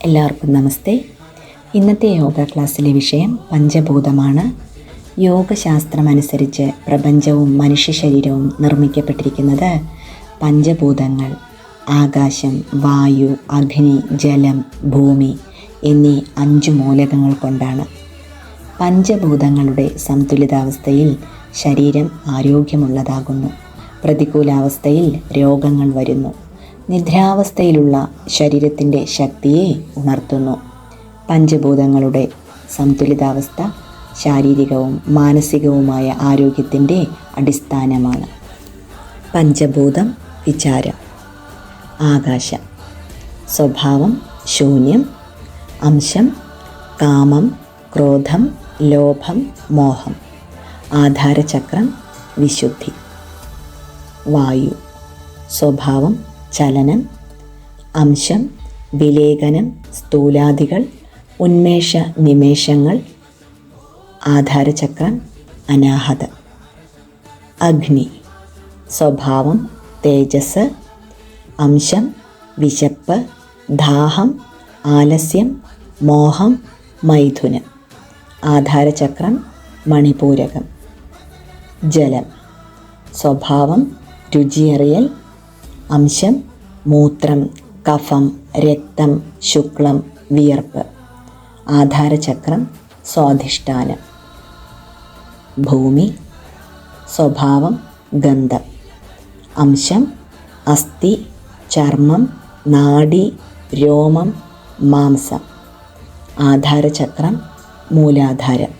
എല്ലാവർക്കും നമസ്തേ. ഇന്നത്തെ യോഗ ക്ലാസ്സിലെ വിഷയം പഞ്ചഭൂതമാണ്. യോഗശാസ്ത്രമനുസരിച്ച് പ്രപഞ്ചവും മനുഷ്യ ശരീരവും നിർമ്മിക്കപ്പെട്ടിരിക്കുന്നത് പഞ്ചഭൂതങ്ങൾ, ആകാശം, വായു, അഗ്നി, ജലം, ഭൂമി എന്നീ 5 മൂലകങ്ങൾ കൊണ്ടാണ്. പഞ്ചഭൂതങ്ങളുടെ സന്തുലിതാവസ്ഥയിൽ ശരീരം ആരോഗ്യമുള്ളതാകുന്നു. പ്രതികൂലാവസ്ഥയിൽ രോഗങ്ങൾ വരുന്നു. നിദ്രാവസ്ഥയിലുള്ള ശരീരത്തിൻ്റെ ശക്തിയെ ഉണർത്തുന്നു. പഞ്ചഭൂതങ്ങളുടെ സന്തുലിതാവസ്ഥ ശാരീരികവും മാനസികവുമായ ആരോഗ്യത്തിൻ്റെ അടിസ്ഥാനമാണ്. പഞ്ചഭൂതം വിചാരം. ആകാശം. സ്വഭാവം ശൂന്യം. അംശം കാമം, ക്രോധം, ലോഭം, മോഹം. ആധാരചക്രം വിശുദ്ധി. വായു. സ്വഭാവം ചലനം. അംശം വിലേഖനം, സ്ഥൂലാദികൾ, ഉന്മേഷ നിമേഷങ്ങൾ. ആധാരചക്രം അനാഹതം. അഗ്നി. സ്വഭാവം തേജസ്. അംശം വിശപ്പ്, ദാഹം, ആലസ്യം, മോഹം, മൈഥുനം. ആധാരചക്രം മണിപൂരകം. ജലം. സ്വഭാവം രുചിയറിയൽ. അംശം മൂത്രം, കഫം, രക്തം, ശുക്ലം, വിയർപ്പ്. ആധാരചക്രം സ്വാധിഷ്ഠാനം. ഭൂമി. സ്വഭാവം ഗന്ധം. അംശം അസ്ഥി, ചർമ്മം, നാഡി, രോമം, മാംസം. ആധാരചക്രം മൂലാധാരം.